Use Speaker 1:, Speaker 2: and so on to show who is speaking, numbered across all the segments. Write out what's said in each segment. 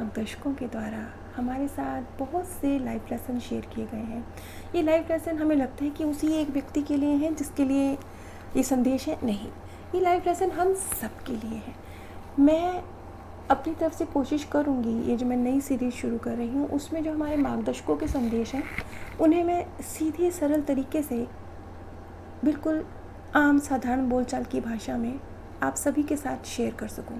Speaker 1: मार्गदर्शकों के द्वारा हमारे साथ बहुत से लाइफ लेसन शेयर किए गए हैं। ये लाइफ लेसन हमें लगता है कि उसी एक व्यक्ति के लिए हैं जिसके लिए ये संदेश है, नहीं, ये लाइफ लेसन हम सब के लिए है। मैं अपनी तरफ से कोशिश करूँगी, ये जो मैं नई सीरीज़ शुरू कर रही हूँ उसमें जो हमारे मार्गदर्शकों के संदेश हैं उन्हें मैं सीधे सरल तरीके से बिल्कुल आम साधारण बोलचाल की भाषा में आप सभी के साथ शेयर कर सकूं।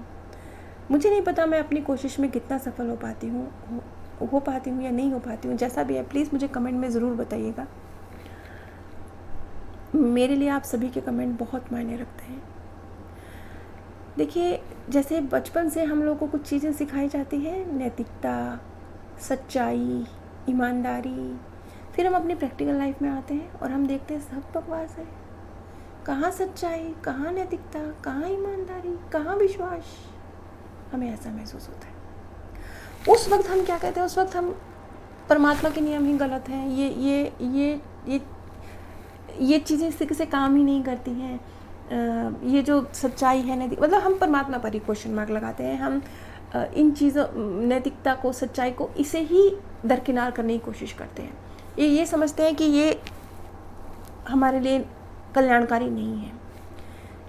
Speaker 1: मुझे नहीं पता मैं अपनी कोशिश में कितना सफल हो पाती हूँ या नहीं हो पाती हूँ। जैसा भी है प्लीज़ मुझे कमेंट में ज़रूर बताइएगा। मेरे लिए आप सभी के कमेंट बहुत मायने रखते हैं। देखिए, जैसे बचपन से हम लोगों को कुछ चीज़ें सिखाई जाती हैं, नैतिकता, सच्चाई, ईमानदारी, फिर हम अपनी प्रैक्टिकल लाइफ में आते हैं और हम देखते हैं सब बकवास है। कहाँ सच्चाई, कहाँ नैतिकता, कहाँ ईमानदारी, कहाँ विश्वास। हमें ऐसा महसूस होता है। उस वक्त हम क्या कहते हैं, उस वक्त हम परमात्मा के नियम ही गलत हैं, ये चीज़ें किसी से काम ही नहीं करती हैं, ये जो सच्चाई है नैतिक, मतलब हम परमात्मा पर ही क्वेश्चन मार्क लगाते हैं। हम इन चीज़ों, नैतिकता को, सच्चाई को, इसे ही दरकिनार करने की कोशिश करते हैं। ये समझते हैं कि ये हमारे लिए कल्याणकारी नहीं है।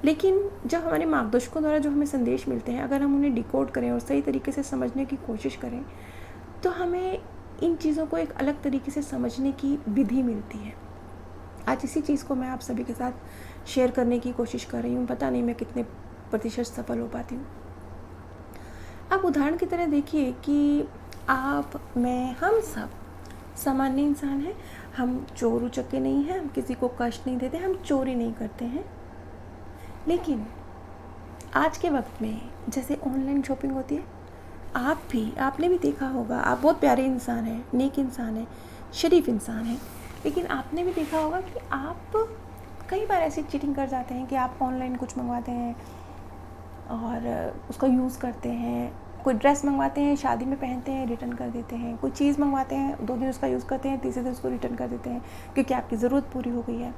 Speaker 1: लेकिन जब हमारे मार्गदर्शकों द्वारा जो हमें संदेश मिलते हैं, अगर हम उन्हें डिकोड करें और सही तरीके से समझने की कोशिश करें तो हमें इन चीज़ों को एक अलग तरीके से समझने की विधि मिलती है। आज इसी चीज़ को मैं आप सभी के साथ शेयर करने की कोशिश कर रही हूँ। पता नहीं मैं कितने प्रतिशत सफल हो पाती हूँ। आप उदाहरण की तरह देखिए कि आप, मैं, हम सब सामान्य इंसान हैं। हम चोर उचक्के नहीं हैं, हम किसी को कष्ट नहीं देते, हम चोरी नहीं करते हैं। लेकिन आज के वक्त में जैसे ऑनलाइन शॉपिंग होती है, आपने भी देखा होगा, आप बहुत प्यारे इंसान हैं, नेक इंसान हैं, शरीफ इंसान हैं, लेकिन आपने भी देखा होगा कि आप कई बार ऐसी चीटिंग कर जाते हैं कि आप ऑनलाइन कुछ मंगवाते हैं और उसका यूज़ करते हैं। कोई ड्रेस मंगवाते हैं, शादी में पहनते हैं, रिटर्न कर देते हैं। कोई चीज़ मंगवाते हैं, 2 दिन उसका यूज़ करते हैं, तीसरे दिन उसको रिटर्न कर देते हैं क्योंकि आपकी ज़रूरत पूरी हो गई है।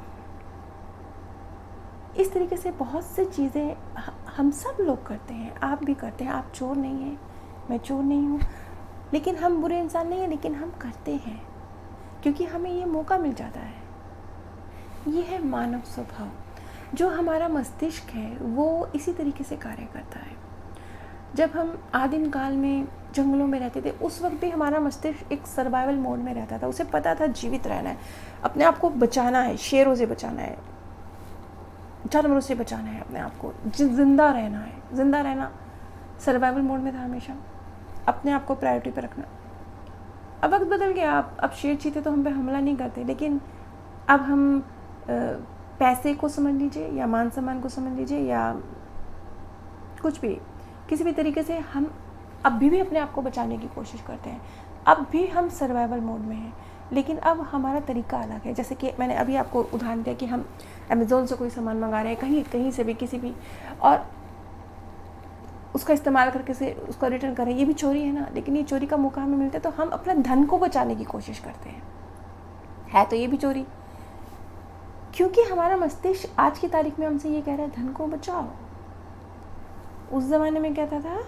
Speaker 1: इस तरीके से बहुत सी चीज़ें हम सब लोग करते हैं, आप भी करते हैं। आप चोर नहीं हैं, मैं चोर नहीं हूँ, लेकिन हम बुरे इंसान नहीं हैं, लेकिन हम करते हैं क्योंकि हमें ये मौका मिल जाता है। ये है मानव स्वभाव। जो हमारा मस्तिष्क है वो इसी तरीके से कार्य करता है। जब हम आदिम काल में जंगलों में रहते थे, उस वक्त भी हमारा मस्तिष्क एक सर्वाइवल मोड में रहता था। उसे पता था जीवित रहना है, अपने आप को बचाना है, शेरों से बचाना है, जानवरों से बचाना है, अपने आप को जिंदा रहना है। जिंदा रहना सर्वाइवल मोड में था हमेशा, अपने आप को प्रायोरिटी पर रखना। अब वक्त बदल गया, अब शेर चीते तो हम पे हमला नहीं करते, लेकिन अब हम पैसे को समझ लीजिए या मान सम्मान को समझ लीजिए या कुछ भी, किसी भी तरीके से हम अब भी अपने आप को बचाने की कोशिश करते हैं। अब भी हम सर्वाइवल मोड में हैं, लेकिन अब हमारा तरीका अलग है। जैसे कि मैंने अभी आपको उदाहरण दिया कि हम अमेज़ोन से कोई सामान मंगा रहे हैं, कहीं से भी, किसी भी, और उसका इस्तेमाल करके से उसको रिटर्न करें, ये भी चोरी है ना। लेकिन ये चोरी का मौका हमें मिलता है तो हम अपना धन को बचाने की कोशिश करते हैं, है तो ये भी चोरी, क्योंकि हमारा मस्तिष्क आज की तारीख में हमसे ये कह रहा है धन को बचाओ। उस ज़माने में कहता था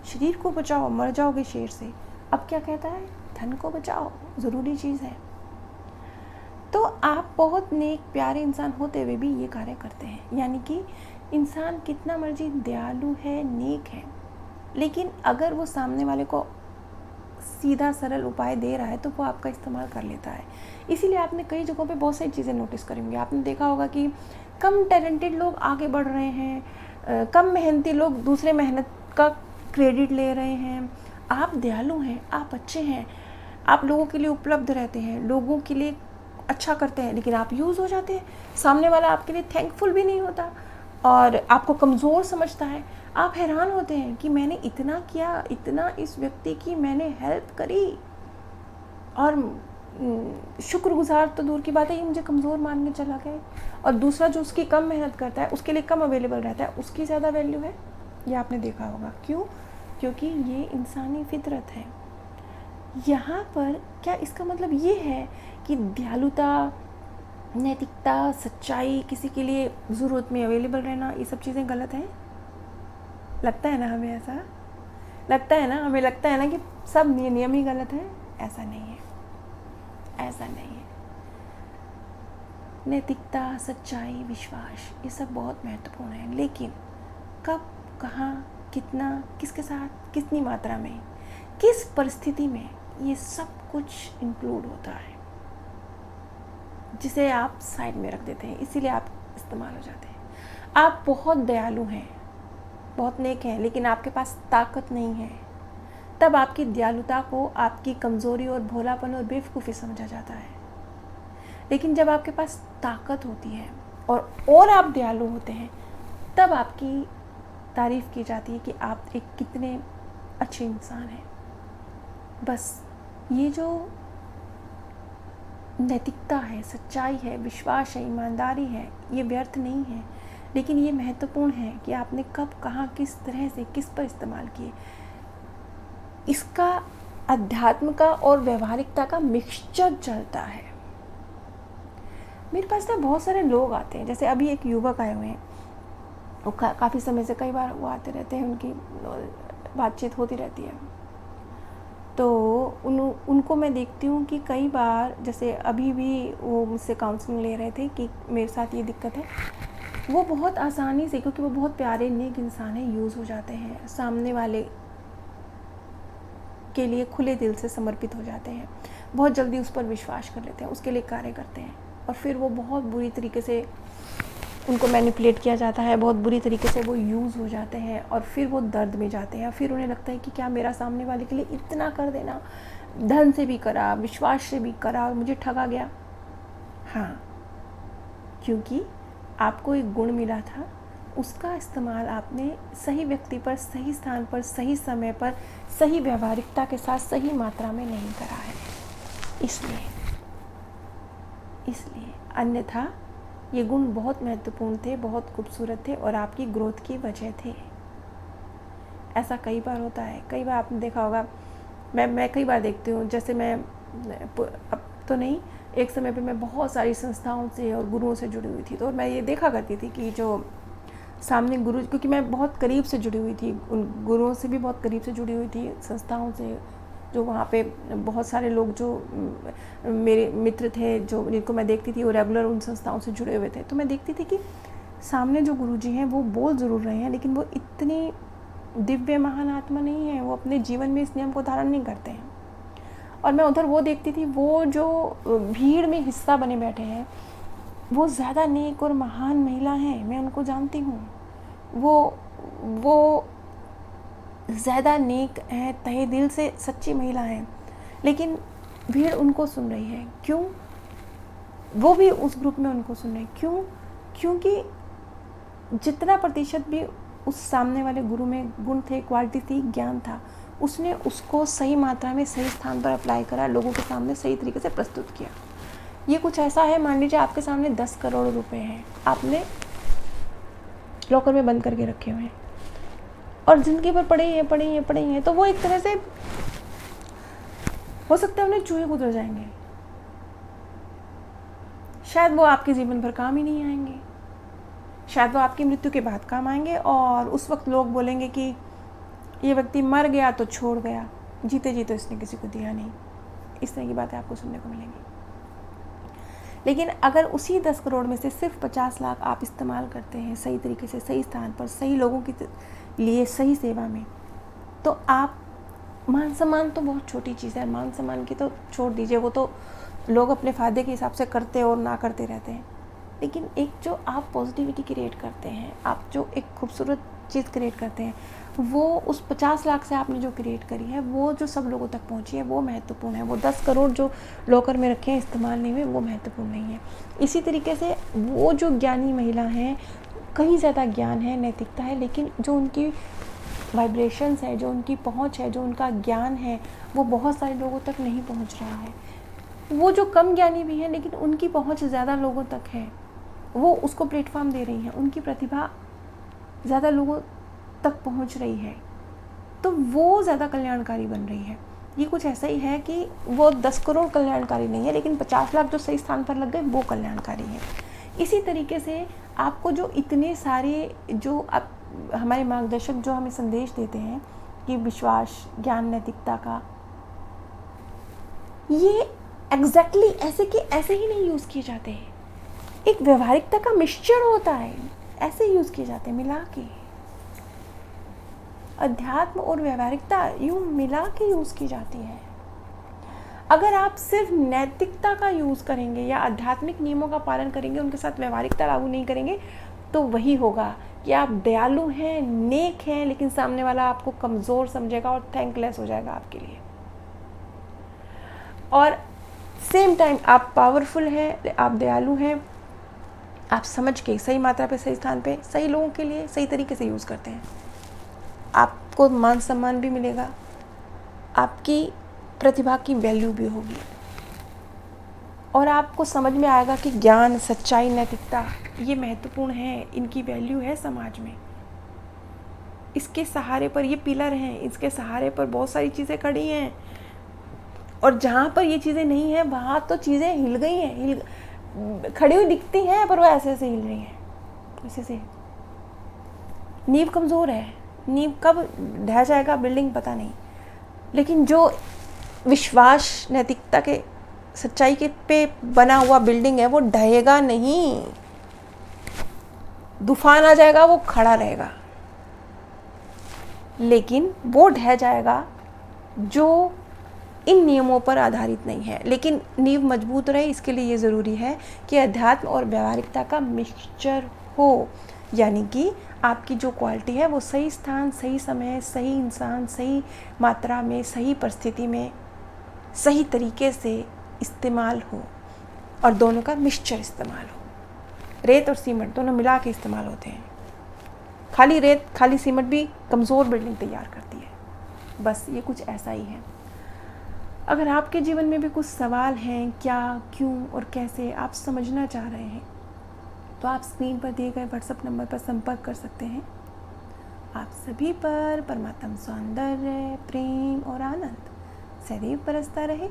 Speaker 1: शरीर को बचाओ, मर जाओगे शेर से। अब क्या कहता है, धन को बचाओ, ज़रूरी चीज़ है। तो आप बहुत नेक प्यारे इंसान होते हुए भी ये कार्य करते हैं। यानी कि इंसान कितना मर्जी दयालु है, नेक है, लेकिन अगर वो सामने वाले को सीधा सरल उपाय दे रहा है तो वो आपका इस्तेमाल कर लेता है। इसीलिए आपने कई जगहों पे बहुत सारी चीज़ें नोटिस करेंगे। आपने देखा होगा कि कम टैलेंटेड लोग आगे बढ़ रहे हैं, कम मेहनती लोग दूसरे मेहनत का क्रेडिट ले रहे हैं। आप दयालु हैं, आप अच्छे हैं, आप लोगों के लिए उपलब्ध रहते हैं, लोगों के लिए अच्छा करते हैं, लेकिन आप यूज़ हो जाते हैं। सामने वाला आपके लिए थैंकफुल भी नहीं होता और आपको कमज़ोर समझता है। आप हैरान होते हैं कि मैंने इतना किया, इतना इस व्यक्ति की मैंने हेल्प करी, और शुक्रगुजार तो दूर की बात है, ये मुझे कमज़ोर मान के चला गया। और दूसरा जो उसकी कम मेहनत करता है, उसके लिए कम अवेलेबल रहता है, उसकी ज़्यादा वैल्यू है। ये आपने देखा होगा। क्यों? क्योंकि ये इंसानी फितरत है। यहाँ पर क्या इसका मतलब ये है कि दयालुता, नैतिकता, सच्चाई, किसी के लिए ज़रूरत में अवेलेबल रहना, ये सब चीज़ें गलत हैं? लगता है ना हमें ऐसा? लगता है ना, हमें लगता है ना कि सब नियम ही गलत है। ऐसा नहीं है, ऐसा नहीं है। नैतिकता, सच्चाई, विश्वास, ये सब बहुत महत्वपूर्ण है, लेकिन कब, कहाँ, कितना, किसके साथ, कितनी मात्रा में, किस परिस्थिति में, ये सब कुछ इंक्लूड होता है, जिसे आप साइड में रख देते हैं, इसीलिए आप इस्तेमाल हो जाते हैं। आप बहुत दयालु हैं, बहुत नेक हैं, लेकिन आपके पास ताकत नहीं है, तब आपकी दयालुता को आपकी कमज़ोरी और भोलापन और बेवकूफ़ी समझा जाता है। लेकिन जब आपके पास ताकत होती है और आप दयालु होते हैं, तब आपकी तारीफ़ की जाती है कि आप एक कितने अच्छे इंसान हैं। बस ये जो नैतिकता है, सच्चाई है, विश्वास है, ईमानदारी है, ये व्यर्थ नहीं है, लेकिन ये महत्वपूर्ण है कि आपने कब, कहाँ, किस तरह से, किस पर इस्तेमाल किए। इसका अध्यात्म का और व्यवहारिकता का मिक्सचर चलता है। मेरे पास ना बहुत सारे लोग आते हैं, जैसे अभी एक युवक आए हुए हैं, वो काफ़ी समय से, कई बार वो आते रहते हैं, उनकी बातचीत होती रहती है। तो उनको मैं देखती हूँ कि कई बार, जैसे अभी भी वो मुझसे काउंसलिंग ले रहे थे कि मेरे साथ ये दिक्कत है, वो बहुत आसानी से, क्योंकि वो बहुत प्यारे नेक इंसान हैं, यूज़ हो जाते हैं, सामने वाले के लिए खुले दिल से समर्पित हो जाते हैं, बहुत जल्दी उस पर विश्वास कर लेते हैं, उसके लिए कार्य करते हैं, और फिर वो बहुत बुरी तरीके से उनको मैनिपुलेट किया जाता है, बहुत बुरी तरीके से वो यूज़ हो जाते हैं, और फिर वो दर्द में जाते हैं। फिर उन्हें लगता है कि क्या मेरा सामने वाले के लिए इतना कर देना, धन से भी करा, विश्वास से भी करा, और मुझे ठगा गया। हाँ, क्योंकि आपको एक गुण मिला था, उसका इस्तेमाल आपने सही व्यक्ति पर, सही स्थान पर, सही समय पर, सही व्यवहारिकता के साथ, सही मात्रा में नहीं करा है। इसलिए अन्यथा ये गुण बहुत महत्वपूर्ण थे, बहुत खूबसूरत थे, और आपकी ग्रोथ की वजह थे। ऐसा कई बार होता है, कई बार आपने देखा होगा, मैं कई बार देखती हूँ, जैसे मैं अब तो नहीं, एक समय पे मैं बहुत सारी संस्थाओं से और गुरुओं से जुड़ी हुई थी, तो मैं ये देखा करती थी कि जो सामने गुरु, क्योंकि मैं बहुत करीब से जुड़ी हुई थी, उन गुरुओं से भी बहुत करीब से जुड़ी हुई थी, संस्थाओं से, जो वहाँ पे बहुत सारे लोग जो मेरे मित्र थे, जो जिनको मैं देखती थी वो रेगुलर उन संस्थाओं से जुड़े हुए थे, तो मैं देखती थी कि सामने जो गुरुजी हैं वो बोल ज़रूर रहे हैं, लेकिन वो इतनी दिव्य महान आत्मा नहीं है, वो अपने जीवन में इस नियम को धारण नहीं करते हैं। और मैं उधर वो देखती थी, वो जो भीड़ में हिस्सा बने बैठे हैं, वो ज़्यादा नेक और महान महिला हैं, मैं उनको जानती हूँ, वो ज़्यादा नेक है, तहे दिल से सच्ची महिला है, लेकिन भीड़ उनको सुन रही है। क्यों? वो भी उस ग्रुप में उनको सुन रहे हैं। क्यों? क्योंकि जितना प्रतिशत भी उस सामने वाले गुरु में गुण थे, क्वालिटी थी, ज्ञान था, उसने उसको सही मात्रा में, सही स्थान पर अप्लाई करा, लोगों के सामने सही तरीके से प्रस्तुत किया। ये कुछ ऐसा है, मान लीजिए आपके सामने 10 करोड़ रुपए हैं, आपने लॉकर में बंद करके रखे हुए हैं, और जिंदगी भर पड़े ही हैं, तो वो एक तरह से हो सकता है उन्हें चूहे गुजर जाएंगे, शायद वो आपके जीवन भर काम ही नहीं आएंगे, शायद वो आपकी मृत्यु के बाद काम आएंगे, और उस वक्त लोग बोलेंगे कि ये व्यक्ति मर गया तो छोड़ गया, जीते जी तो इसने किसी को दिया नहीं। इस तरह की बातें आपको सुनने को मिलेंगी। लेकिन अगर उसी 10 करोड़ में से सिर्फ 50 लाख आप इस्तेमाल करते हैं सही तरीके से, सही स्थान पर, सही लोगों के लिए, सही सेवा में, तो आप, मान सम्मान तो बहुत छोटी चीज़ है, मान सम्मान की तो छोड़ दीजिए, वो तो लोग अपने फ़ायदे के हिसाब से करते और ना करते रहते हैं, लेकिन एक जो आप पॉजिटिविटी क्रिएट करते हैं, आप जो एक खूबसूरत चीज़ क्रिएट करते हैं, वो उस 50 लाख से आपने जो क्रिएट करी है, वो जो सब लोगों तक पहुंची है, वो महत्वपूर्ण है। वो 10 करोड़ जो लॉकर में रखे हैं, इस्तेमाल नहीं हुए, वो महत्वपूर्ण नहीं है। इसी तरीके से वो जो ज्ञानी महिला हैं, कहीं ज़्यादा ज्ञान है, नैतिकता है, लेकिन जो उनकी वाइब्रेशंस है, जो उनकी पहुंच है, जो उनका ज्ञान है, वो बहुत सारे लोगों तक नहीं पहुंच रहा है। वो जो कम ज्ञानी भी हैं, लेकिन उनकी पहुंच ज़्यादा लोगों तक है, वो उसको प्लेटफॉर्म दे रही हैं, उनकी प्रतिभा ज़्यादा लोगों तक पहुंच रही है, तो वो ज़्यादा कल्याणकारी बन रही है। ये कुछ ऐसा ही है कि वो 10 करोड़ कल्याणकारी नहीं है, लेकिन 50 लाख जो सही स्थान पर लग गए, वो कल्याणकारी है। इसी तरीके से आपको जो इतने सारे, जो हमारे मार्गदर्शक जो हमें संदेश देते हैं, कि विश्वास, ज्ञान, नैतिकता का, ये एग्जैक्टली ऐसे के ऐसे ही नहीं यूज़ किए जाते हैं। एक व्यवहारिकता का मिक्सचर होता है, ऐसे यूज़ किए जाते हैं मिला के। अध्यात्म और व्यवहारिकता यूँ मिला के यूज़ की जाती है। अगर आप सिर्फ नैतिकता का यूज़ करेंगे या आध्यात्मिक नियमों का पालन करेंगे, उनके साथ व्यवहारिकता लागू नहीं करेंगे, तो वही होगा कि आप दयालु हैं, नेक हैं, लेकिन सामने वाला आपको कमज़ोर समझेगा और थैंकलेस हो जाएगा आपके लिए। और सेम टाइम आप पावरफुल हैं, आप दयालु हैं, आप समझ के सही मात्रा पे, सही स्थान पे, सही लोगों के लिए सही तरीके से यूज़ करते हैं। आपको मान सम्मान भी मिलेगा, आपकी प्रतिभा की वैल्यू भी होगी, और आपको समझ में आएगा कि ज्ञान, सच्चाई, नैतिकता ये महत्वपूर्ण है, इनकी वैल्यू है समाज में। इसके सहारे पर ये पिलर हैं, इसके सहारे पर बहुत सारी चीज़ें खड़ी हैं, और जहाँ पर ये चीज़ें नहीं हैं वहाँ तो चीज़ें हिल गई हैं, खड़ी हुई दिखती हैं पर वो ऐसे ऐसे हिल रही हैं, ऐसे से। नींव कमज़ोर है, नींव कब ढह जाएगा बिल्डिंग पता नहीं, लेकिन जो विश्वास, नैतिकता के, सच्चाई के पे बना हुआ बिल्डिंग है वो ढहेगा नहीं। तूफान आ जाएगा वो खड़ा रहेगा, लेकिन वो ढह जाएगा जो इन नियमों पर आधारित नहीं है। लेकिन नींव मजबूत रहे, इसके लिए ये ज़रूरी है कि अध्यात्म और व्यावहारिकता का मिक्सचर हो, यानी कि आपकी जो क्वालिटी है वो सही स्थान, सही समय, सही इंसान, सही मात्रा में, सही परिस्थिति में, सही तरीके से इस्तेमाल हो, और दोनों का मिक्सचर इस्तेमाल हो। रेत और सीमेंट दोनों मिला के इस्तेमाल होते हैं। खाली रेत, खाली सीमेंट भी कमज़ोर बिल्डिंग तैयार करती है। बस ये कुछ ऐसा ही है। अगर आपके जीवन में भी कुछ सवाल हैं, क्या, क्यों और कैसे आप समझना चाह रहे हैं, तो आप स्क्रीन पर दिए गए व्हाट्सएप नंबर पर संपर्क कर सकते हैं। आप सभी पर परमात्म सौंदर्य, प्रेम और आनंद सदैव बरसता रहे।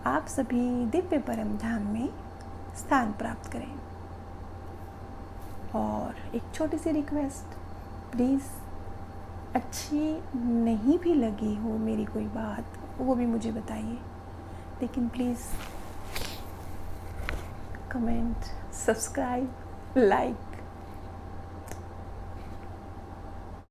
Speaker 1: आप सभी दिव्य परम धाम में स्थान प्राप्त करें। और एक छोटी सी रिक्वेस्ट, प्लीज़ अच्छी नहीं भी लगी हो मेरी कोई बात, वो भी मुझे बताइए, लेकिन प्लीज़ कमेंट, सब्सक्राइब, लाइक